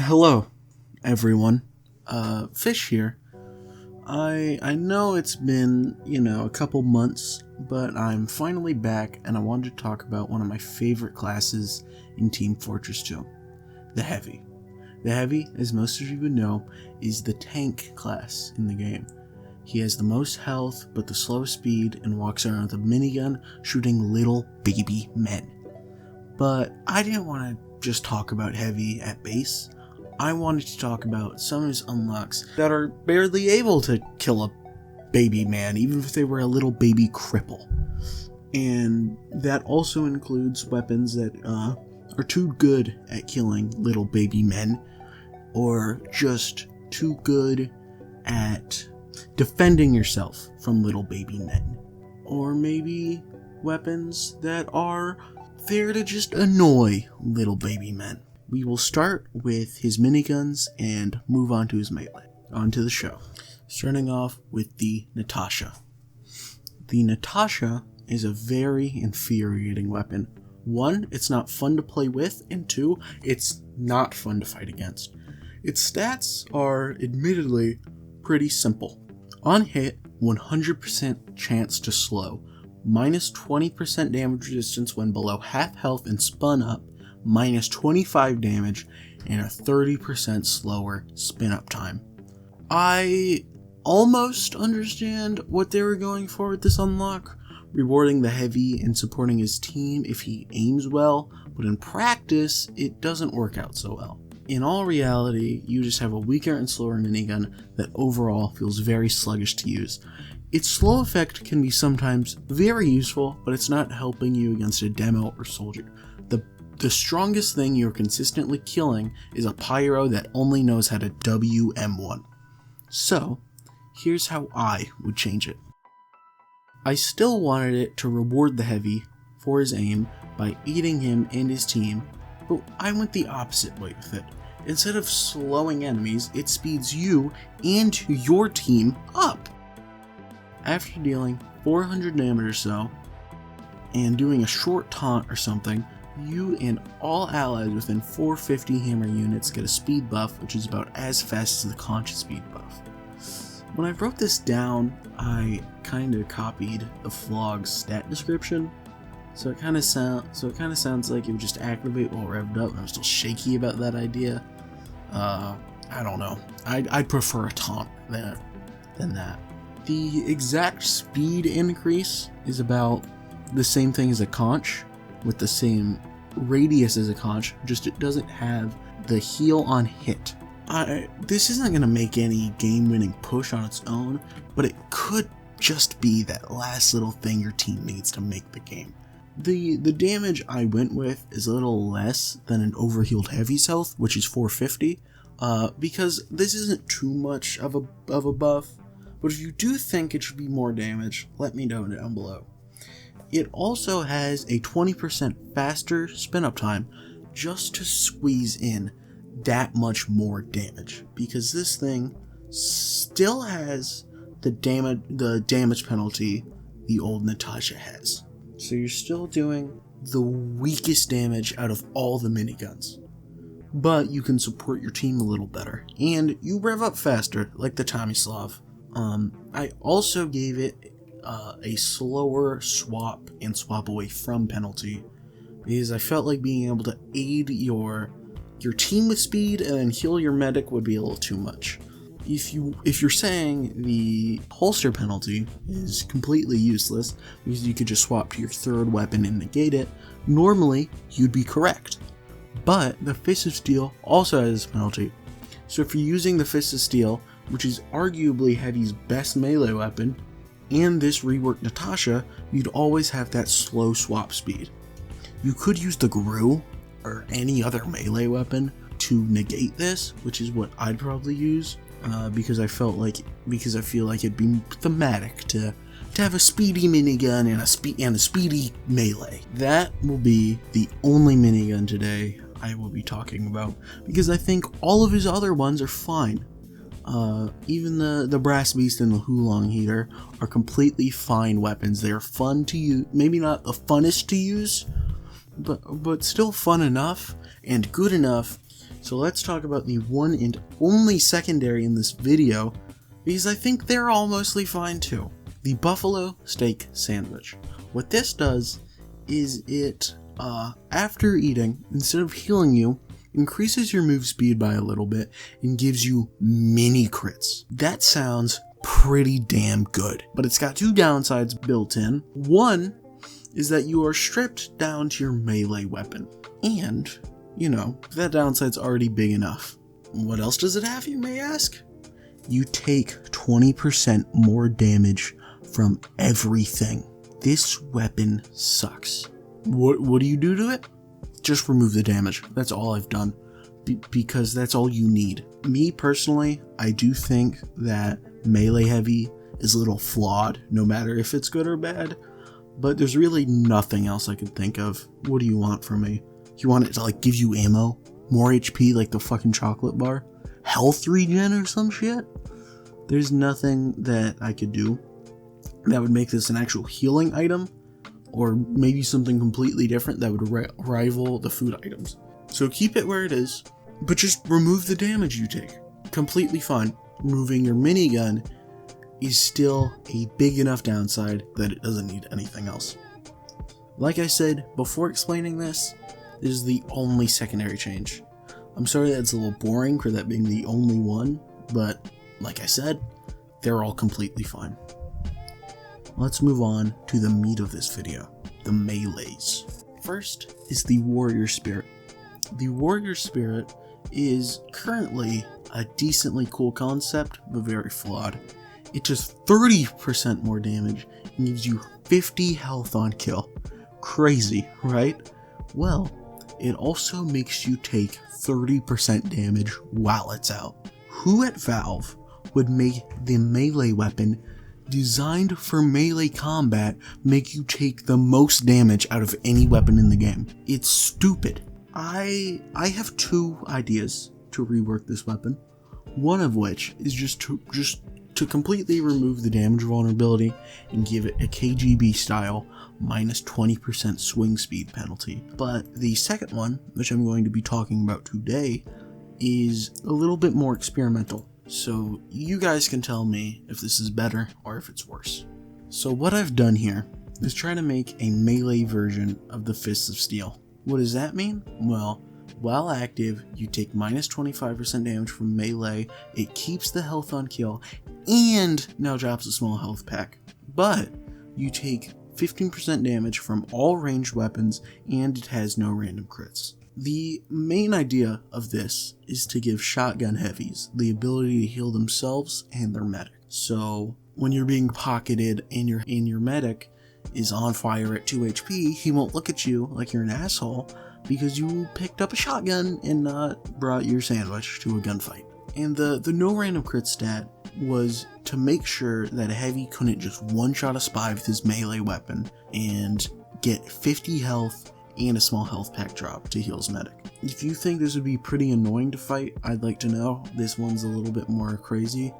Hello, everyone. Fish here. I know it's been, a couple months, but I'm finally back and I wanted to talk about one of my favorite classes in Team Fortress 2, the Heavy. The Heavy, as most of you would know, is the tank class in the game. He has the most health, but the slowest speed, and walks around with a minigun shooting little baby men. But I didn't want to just talk about Heavy at base. I wanted to talk about some of his unlocks that are barely able to kill a baby man, even if they were a little baby cripple. And that also includes weapons that are too good at killing little baby men, or just too good at defending yourself from little baby men. Or maybe weapons that are there to just annoy little baby men. We will start with his miniguns and move on to his melee. On to the show. Starting off with the Natascha. The Natascha is a very infuriating weapon. One, it's not fun to play with, and two, it's not fun to fight against. Its stats are admittedly pretty simple. On hit, 100% chance to slow, minus 20% damage resistance when below half health and spun up, minus 25 damage, and a 30% slower spin up time. I almost understand what they were going for with this unlock, rewarding the Heavy and supporting his team if he aims well, but in practice, it doesn't work out so well. In all reality, you just have a weaker and slower minigun that overall feels very sluggish to use. Its slow effect can be sometimes very useful, but it's not helping you against a demo or soldier. The strongest thing you're consistently killing is a pyro that only knows how to WM1. So, here's how I would change it. I still wanted it to reward the Heavy for his aim by aiding him and his team, but I went the opposite way with it. Instead of slowing enemies, it speeds you and your team up. After dealing 400 damage or so, and doing a short taunt or something, you and all allies within 450 hammer units get a speed buff, which is about as fast as the conscious speed buff. When I wrote this down, I kinda copied the Flog's stat description, so it kinda sounds like it would just activate while revved up, and I'm still shaky about that idea. I don't know. I'd prefer a taunt than that. The exact speed increase is about the same thing as a conch, with the same radius as a conch, just it doesn't have the heal on hit. This isn't going to make any game-winning push on its own, but it could just be that last little thing your team needs to make the game. The damage I went with is a little less than an overhealed Heavy's health, which is 450, because this isn't too much of a buff, but if you do think it should be more damage, let me know down below. It also has a 20% faster spin-up time just to squeeze in that much more damage, because this thing still has the damage penalty the old Natascha has. So you're still doing the weakest damage out of all the miniguns, but you can support your team a little better, and you rev up faster like the Tomislav. I also gave it a slower swap and swap away from penalty, because I felt like being able to aid your team with speed and then heal your medic would be a little too much. If you're saying the holster penalty is completely useless because you could just swap to your third weapon and negate it, normally you'd be correct. But the Fist of Steel also has a penalty. So if you're using the Fist of Steel, which is arguably Heavy's best melee weapon, and this reworked Natascha, you'd always have that slow swap speed. You could use the Gru or any other melee weapon to negate this, which is what I'd probably use, because I feel like it'd be thematic to have a speedy minigun and a speedy melee. That will be the only minigun today I will be talking about, because I think all of his other ones are fine. Even the Brass Beast and the Hulong Heater are completely fine weapons. They are fun to use, maybe not the funnest to use, but still fun enough and good enough So let's talk about the one and only secondary in this video, because I think they're all mostly fine too. The buffalo steak sandwich. What this does is it, after eating, instead of healing you, increases your move speed by a little bit and gives you mini crits. That sounds pretty damn good, but it's got two downsides built in. One is that you are stripped down to your melee weapon, and you know, that downside's already big enough. What else does it have, you may ask? You take 20% more damage from everything. This weapon sucks. What do you do to it? Just remove the damage. That's all I've done. Because that's all you need. Me personally, I do think that melee heavy is a little flawed, no matter if it's good or bad. But there's really nothing else I could think of. What do you want from me? You want it to like give you ammo? More HP like the fucking chocolate bar? Health regen or some shit? There's nothing that I could do that would make this an actual healing item, or maybe something completely different that would rival the food items. So keep it where it is, but just remove the damage you take. Completely fine. Removing your minigun is still a big enough downside that it doesn't need anything else. Like I said before explaining this is the only secondary change. I'm sorry that's a little boring for that being the only one, but like I said, they're all completely fine. Let's move on to the meat of this video, the melees. First is the warrior spirit. The warrior spirit is currently a decently cool concept, but very flawed. It does 30% more damage and gives you 50 health on kill. Crazy, right? Well, it also makes you take 30% damage while it's out. Who at Valve would make the melee weapon designed for melee combat make you take the most damage out of any weapon in the game? It's stupid. I have two ideas to rework this weapon. One of which is just to completely remove the damage vulnerability and give it a KGB style minus 20% swing speed penalty. But the second one, which I'm going to be talking about today, is a little bit more experimental. So you guys can tell me if this is better or if it's worse. So what I've done here is try to make a melee version of the Fists of Steel. What does that mean? Well, while active, you take minus 25% damage from melee, it keeps the health on kill, and now drops a small health pack. But you take 15% damage from all ranged weapons, and it has no random crits. The main idea of this is to give shotgun heavies the ability to heal themselves and their medic. So when you're being pocketed and your medic is on fire at 2 HP, he won't look at you like you're an asshole because you picked up a shotgun and not brought your sandwich to a gunfight. And the no random crit stat was to make sure that a heavy couldn't just one-shot a spy with his melee weapon and get 50 health and a small health pack drop to heal his medic. If you think this would be pretty annoying to fight, I'd like to know. This one's a little bit more crazy.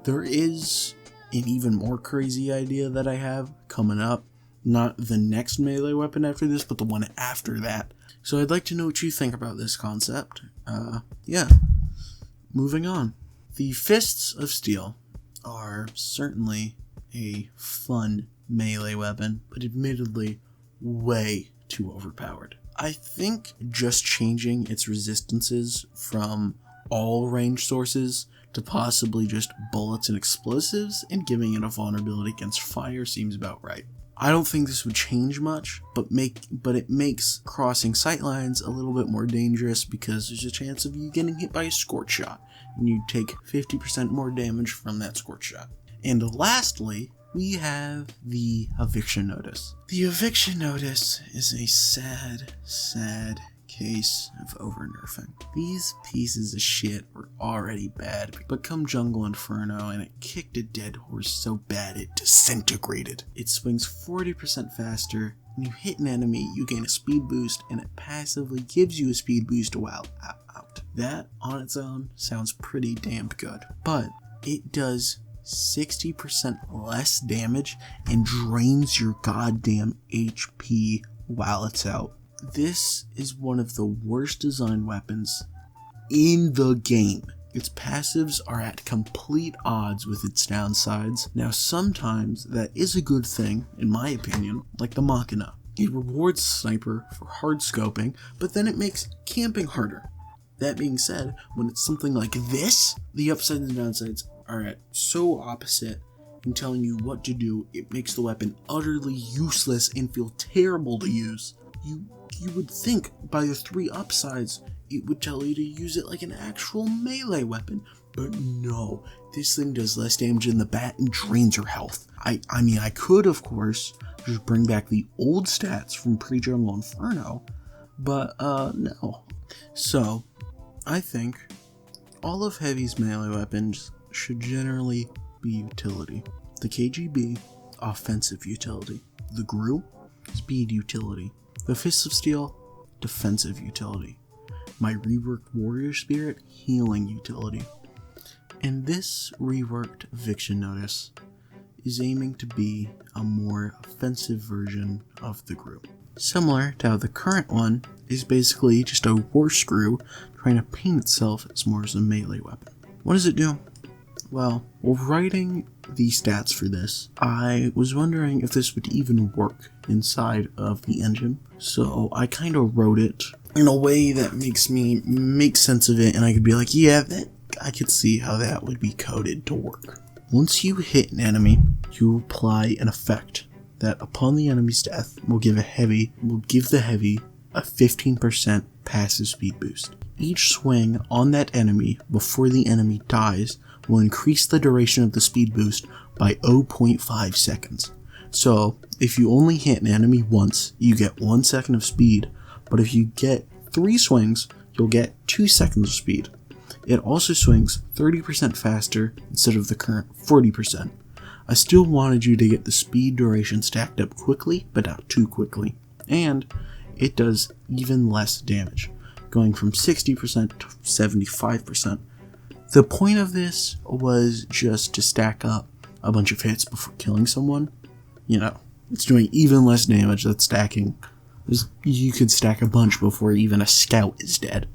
There is an even more crazy idea that I have coming up. Not the next melee weapon after this, but the one after that. So I'd like to know what you think about this concept. Yeah. Moving on. The Fists of Steel are certainly a fun melee weapon, but admittedly way too overpowered. I think just changing its resistances from all range sources to possibly just bullets and explosives and giving it a vulnerability against fire seems about right. I don't think this would change much, but it makes crossing sightlines a little bit more dangerous because there's a chance of you getting hit by a scorch shot, and you take 50% more damage from that scorch shot. And lastly, we have the Eviction Notice. The Eviction Notice is a sad case of over-nerfing. These pieces of shit were already bad, but come Jungle Inferno and it kicked a dead horse so bad it disintegrated. It swings 40% faster. When you hit an enemy, you gain a speed boost, and it passively gives you a speed boost while out. That, on its own, sounds pretty damn good. But it does 60% less damage and drains your goddamn HP while it's out. This is one of the worst designed weapons in the game. Its passives are at complete odds with its downsides. Now sometimes that is a good thing, in my opinion, like the Machina. It rewards Sniper for hard scoping, but then it makes camping harder. That being said, when it's something like this, the upsides and downsides are at so opposite in telling you what to do, it makes the weapon utterly useless and feel terrible to use. You would think by the 3 upsides, it would tell you to use it like an actual melee weapon, but no, this thing does less damage in the bat and drains your health. I mean, I could, of course, just bring back the old stats from pre-Jungle Inferno, but no. So, I think all of Heavy's melee weapons should generally be utility. The KGB, offensive utility. The GRU, speed utility. The Fists of Steel, defensive utility. My reworked Warrior Spirit, healing utility. And this reworked Eviction Notice is aiming to be a more offensive version of the GRU. Similar to how the current one is basically just a war screw trying to paint itself as more as a melee weapon. What does it do? Well, while writing the stats for this, I was wondering if this would even work inside of the engine. So I kind of wrote it in a way that makes me make sense of it, and I could be like, yeah, I could see how that would be coded to work. Once you hit an enemy, you apply an effect that upon the enemy's death will give the heavy a 15% passive speed boost. Each swing on that enemy before the enemy dies will increase the duration of the speed boost by 0.5 seconds. So if you only hit an enemy once, you get 1 second of speed, but if you get 3 swings, you'll get 2 seconds of speed. It also swings 30% faster instead of the current 40%. I still wanted you to get the speed duration stacked up quickly, but not too quickly. And it does even less damage, going from 60% to 75%. The point of this was just to stack up a bunch of hits before killing someone. You know, it's doing even less damage than stacking. You could stack a bunch before even a scout is dead.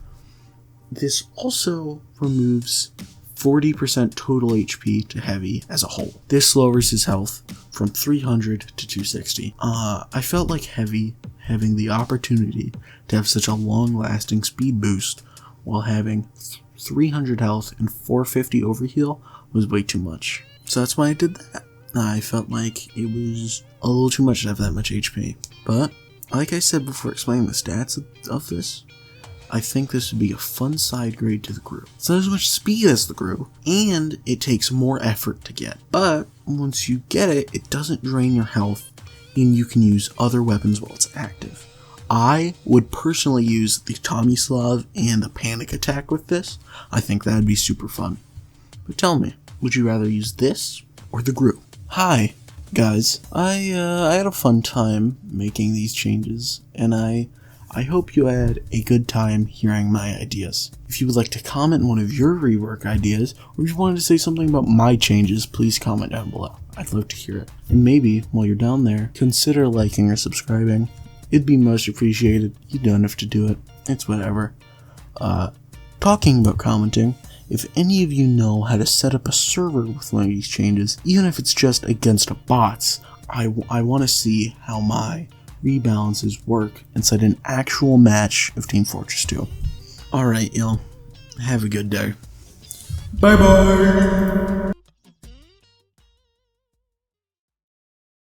This also removes 40% total HP to Heavy as a whole. This lowers his health from 300 to 260. I felt like Heavy having the opportunity to have such a long-lasting speed boost while having 300 health and 450 overheal was way too much. So that's why I did that. I felt like it was a little too much to have that much HP. But, like I said before explaining the stats of this, I think this would be a fun side grade to the GRU. It's not as much speed as the GRU, and it takes more effort to get. But, once you get it, it doesn't drain your health, and you can use other weapons while it's active. I would personally use the Tomislav and the Panic Attack with this. I think that'd be super fun. But tell me, would you rather use this or the GRU? Hi, guys. I had a fun time making these changes, and I hope you had a good time hearing my ideas. If you would like to comment one of your rework ideas, or if you wanted to say something about my changes, please comment down below. I'd love to hear it. And maybe, while you're down there, consider liking or subscribing. It'd be most appreciated. You don't have to do it. It's whatever. Talking about commenting, if any of you know how to set up a server with one of these changes, even if it's just against bots, I want to see how my rebalances work inside an actual match of Team Fortress 2. Alright, y'all. Have a good day. Bye bye!